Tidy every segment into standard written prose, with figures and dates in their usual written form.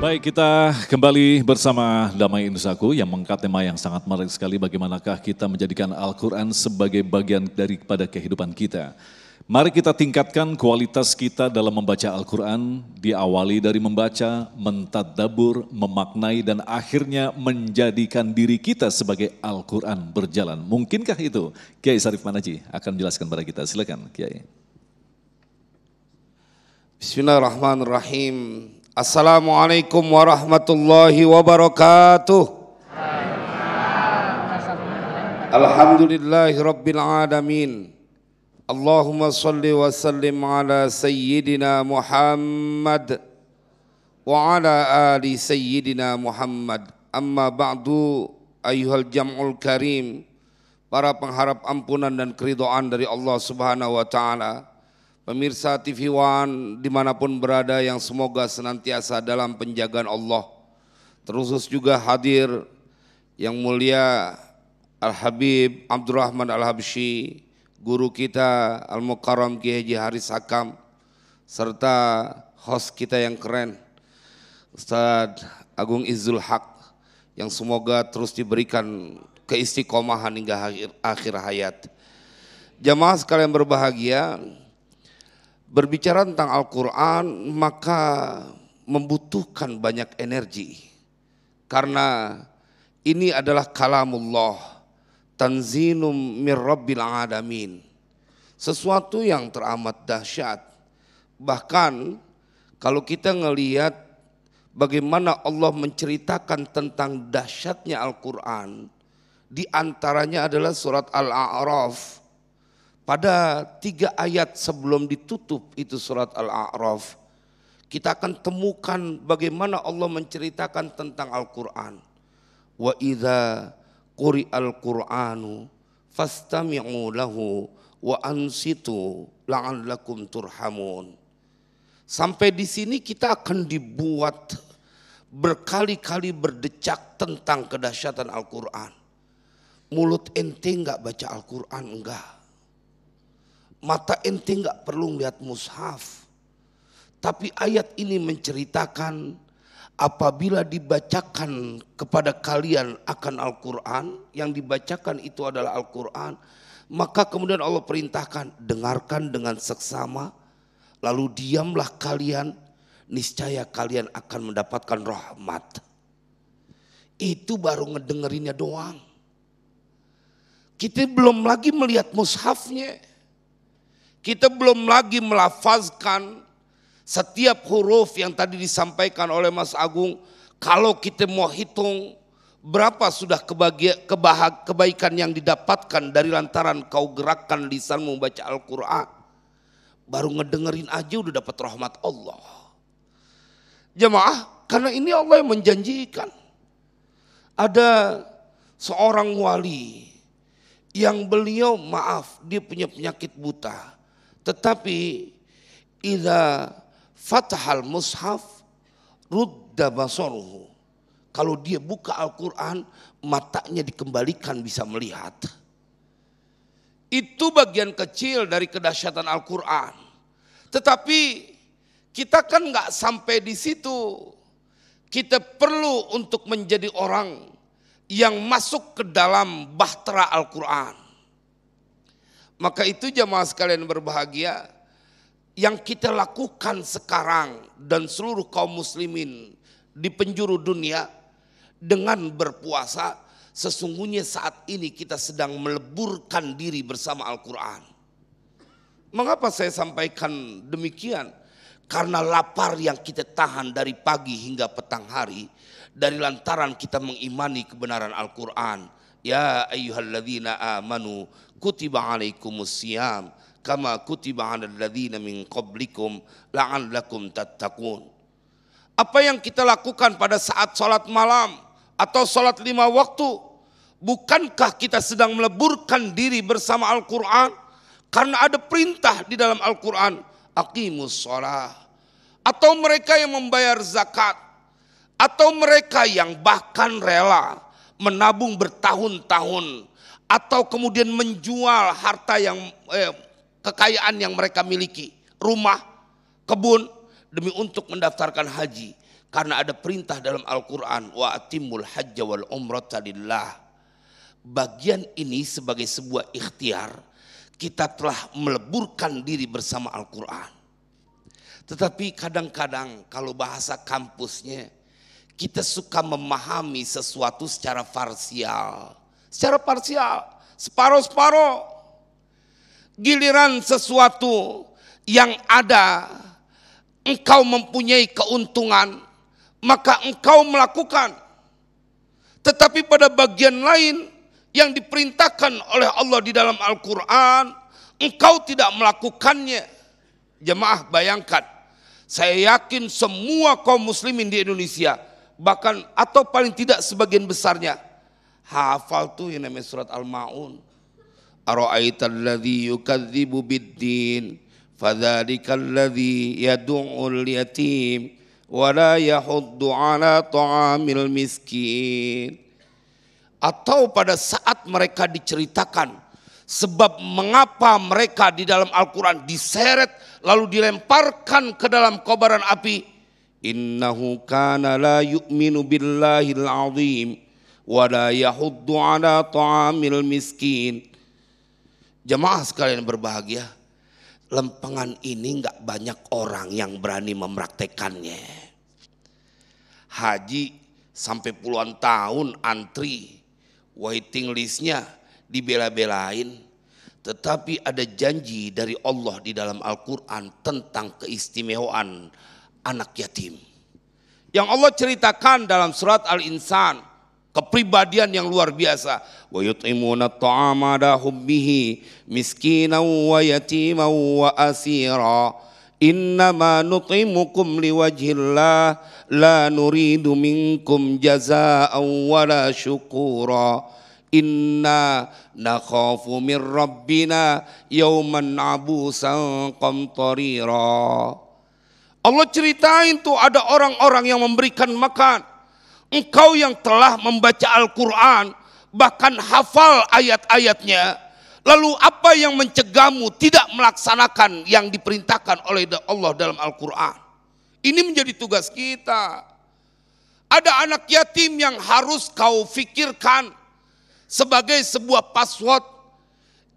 Baik, kita kembali bersama Damai Indosatku yang mengangkat tema yang sangat menarik sekali, bagaimanakah kita menjadikan Al-Quran sebagai bagian daripada kehidupan kita. Mari kita tingkatkan kualitas kita dalam membaca Al-Quran, diawali dari membaca, mentadabbur, memaknai, dan akhirnya menjadikan diri kita sebagai Al-Quran berjalan. Mungkinkah itu? Kiai Syarif Manaji akan menjelaskan kepada kita. Silakan Kiai. Bismillahirrahmanirrahim. Assalamualaikum warahmatullahi wabarakatuh. Alhamdulillahi rabbil alamin. Allahumma salli wa sallim ala sayyidina Muhammad wa ala ali sayyidina Muhammad. Amma ba'du, ayyuhal jam'ul karim, para pengharap ampunan dan keridhaan dari Allah Subhanahu wa taala. Pemirsa TV One dimanapun berada yang semoga senantiasa dalam penjagaan Allah. Terkhusus juga hadir yang mulia Al-Habib Abdurrahman Al-Habsyi, guru kita Al-Mukarram Kiai Haji Haris Hakam, serta host kita yang keren Ustadz Agung Izzul Haq, yang semoga terus diberikan keistiqomahan hingga akhir hayat. Jamaah sekalian berbahagia, berbicara tentang Al-Quran maka membutuhkan banyak energi. Karena ini adalah kalamullah, tanzilum mir rabbil alamin. Sesuatu yang teramat dahsyat. Bahkan kalau kita ngelihat bagaimana Allah menceritakan tentang dahsyatnya Al-Quran, di antaranya adalah surat Al-A'raf. Pada 3 ayat sebelum ditutup itu surat Al-A'raf, kita akan temukan bagaimana Allah menceritakan tentang Al-Quran. Wa idza quri'al Qur'anu fastami'u lahu wa ansitu la'allakum turhamun. Sampai di sini kita akan dibuat berkali-kali berdecak tentang kedahsyatan Al-Quran. Mulut ente enggak baca Al-Quran, enggak. Mata ente enggak perlu melihat mushaf. Tapi ayat ini menceritakan apabila dibacakan kepada kalian akan Al-Quran, yang dibacakan itu adalah Al-Quran, maka kemudian Allah perintahkan dengarkan dengan seksama, lalu diamlah kalian, niscaya kalian akan mendapatkan rahmat. Itu baru ngedengerinnya doang. Kita belum lagi melihat mushafnya. Kita belum lagi melafazkan setiap huruf yang tadi disampaikan oleh Mas Agung. Kalau kita mau hitung berapa sudah kebaikan yang didapatkan dari lantaran kau gerakkan lisanmu membaca Al-Quran, baru ngedengerin aja udah dapat rahmat Allah. Jemaah, karena ini Allah yang menjanjikan. Ada seorang wali yang beliau dia punya penyakit buta. Tetapi idza fatahal mushaf rudda basaruhu. Kalau dia buka Al-Quran, matanya dikembalikan bisa melihat. Itu bagian kecil dari kedahsyatan Al-Quran. Tetapi kita kan nggak sampai di situ. Kita perlu untuk menjadi orang yang masuk ke dalam bahtera Al-Quran. Maka itu jamaah sekalian berbahagia, yang kita lakukan sekarang dan seluruh kaum muslimin di penjuru dunia dengan berpuasa, sesungguhnya saat ini kita sedang meleburkan diri bersama Al-Quran. Mengapa saya sampaikan demikian? Karena lapar yang kita tahan dari pagi hingga petang hari, dari lantaran kita mengimani kebenaran Al-Quran. Ya ayyuhalladzina amanu kutiba alaikumusiyam kama kutiba alal ladzina min qablikum la'allakum tattaqun. Apa yang kita lakukan pada saat salat malam atau salat 5 waktu, bukankah kita sedang meleburkan diri bersama Al-Quran? Karena ada perintah di dalam Al-Quran, aqimus shalah. Atau mereka yang membayar zakat, atau mereka yang bahkan rela menabung bertahun-tahun, atau kemudian menjual harta yang kekayaan yang mereka miliki, rumah, kebun, demi untuk mendaftarkan haji. Karena ada perintah dalam Al-Quran, wa atimul hajja wal umrata lillah. Bagian ini sebagai sebuah ikhtiar, kita telah meleburkan diri bersama Al-Quran. Tetapi kadang-kadang kalau bahasa kampusnya, kita suka memahami sesuatu secara parsial. Secara parsial, separuh-separuh. Giliran sesuatu yang ada, engkau mempunyai keuntungan, maka engkau melakukan. Tetapi pada bagian lain yang diperintahkan oleh Allah di dalam Al-Quran, engkau tidak melakukannya. Jemaah bayangkan, saya yakin semua kaum muslimin di Indonesia, bahkan atau paling tidak sebagian besarnya, hafal tuh yang namanya surat Al-Ma'un. Ara'aital ladzi yukadzibu biddin fadzalika alladzi yad'ul yatim wa la yahuddu ala ta'amil miskin. Atau pada saat mereka diceritakan sebab mengapa mereka di dalam Al-Quran diseret lalu dilemparkan ke dalam kobaran api. Innahu kana la yu'minu billahil azim wa la yahuddu ala ta'amil miskin. Jemaah sekalian berbahagia, lempengan ini enggak banyak orang yang berani mempraktekannya. Haji sampai puluhan tahun antri, waiting listnya dibela-belain. Tetapi ada janji dari Allah di dalam Al-Quran tentang keistimewaan anak yatim. Yang Allah ceritakan dalam surat Al-Insan, kepribadian yang luar biasa. Wa yut'imuna at-ta'ama ala hubbihi miskinan wa yatiman wa asira. Innama nut'imukum liwajhillah la nuridu minkum jazaa'an wala syukura. Inna nakhafu min rabbina yawman abusan qamtarira. Allah ceritain tuh ada orang-orang yang memberikan makan. Engkau yang telah membaca Al-Quran, bahkan hafal ayat-ayatnya, lalu apa yang mencegahmu tidak melaksanakan yang diperintahkan oleh Allah dalam Al-Quran? Ini menjadi tugas kita. Ada anak yatim yang harus kau fikirkan sebagai sebuah password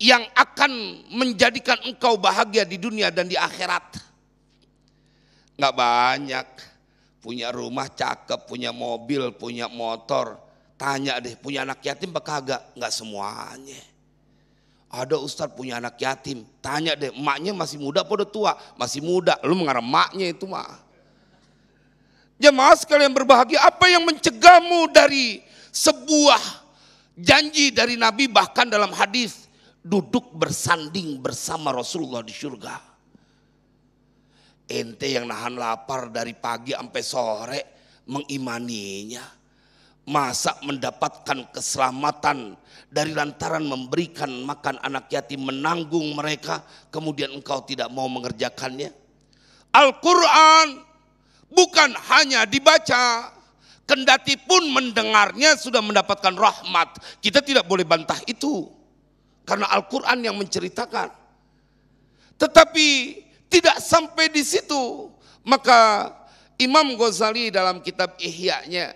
yang akan menjadikan engkau bahagia di dunia dan di akhirat. Nggak banyak. Punya rumah cakep, punya mobil, punya motor. Tanya deh, punya anak yatim apa kagak? Enggak semuanya. Ada ustadz punya anak yatim. Tanya deh, emaknya masih muda apa udah tua? Masih muda, lu mengarang emaknya itu mah. Jemaah sekalian berbahagia, apa yang mencegahmu dari sebuah janji dari Nabi bahkan dalam hadis duduk bersanding bersama Rasulullah di surga? Ente yang nahan lapar dari pagi sampai sore mengimaninya. Masa mendapatkan keselamatan dari lantaran memberikan makan anak yatim, menanggung mereka, kemudian engkau tidak mau mengerjakannya? Al-Quran bukan hanya dibaca, kendati pun mendengarnya sudah mendapatkan rahmat. Kita tidak boleh bantah itu, karena Al-Quran yang menceritakan. Tetapi tidak sampai di situ, maka Imam Ghazali dalam kitab Ihya-nya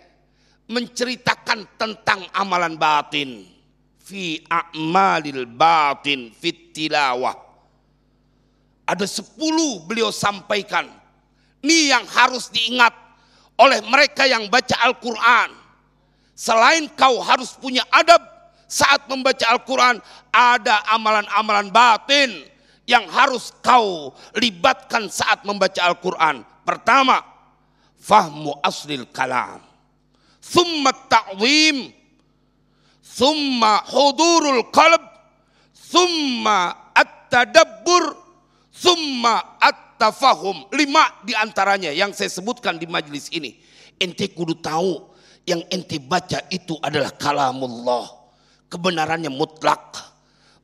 menceritakan tentang amalan batin. Fi a'malil batin fit tilawah. Ada 10 beliau sampaikan. Ini yang harus diingat oleh mereka yang baca Al-Quran. Selain kau harus punya adab saat membaca Al-Quran, ada amalan-amalan batin yang harus kau libatkan saat membaca Al-Quran. Pertama, fahmu aslil kalam, thumma ta'zim, thumma hudurul qalb, thumma at-tadabbur, thumma at-tafahum. 5 diantaranya yang saya sebutkan di majelis ini. Ente kudu tahu yang ente baca itu adalah kalamullah, kebenarannya mutlak.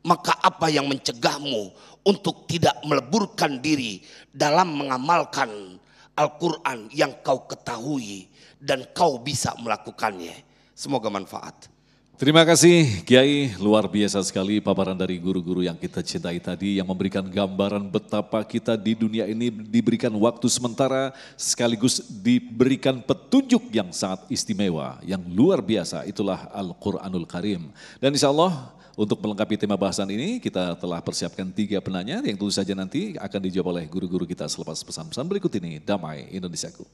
Maka apa yang mencegahmu untuk tidak meleburkan diri dalam mengamalkan Al-Quran yang kau ketahui dan kau bisa melakukannya? Semoga manfaat. Terima kasih Kiai, luar biasa sekali paparan dari guru-guru yang kita cintai tadi yang memberikan gambaran betapa kita di dunia ini diberikan waktu sementara sekaligus diberikan petunjuk yang sangat istimewa, yang luar biasa, itulah Al-Quranul Karim. Dan insya Allah untuk melengkapi tema bahasan ini kita telah persiapkan 3 penanya yang tentu saja nanti akan dijawab oleh guru-guru kita selepas pesan-pesan berikut ini. Damai Indonesiaku.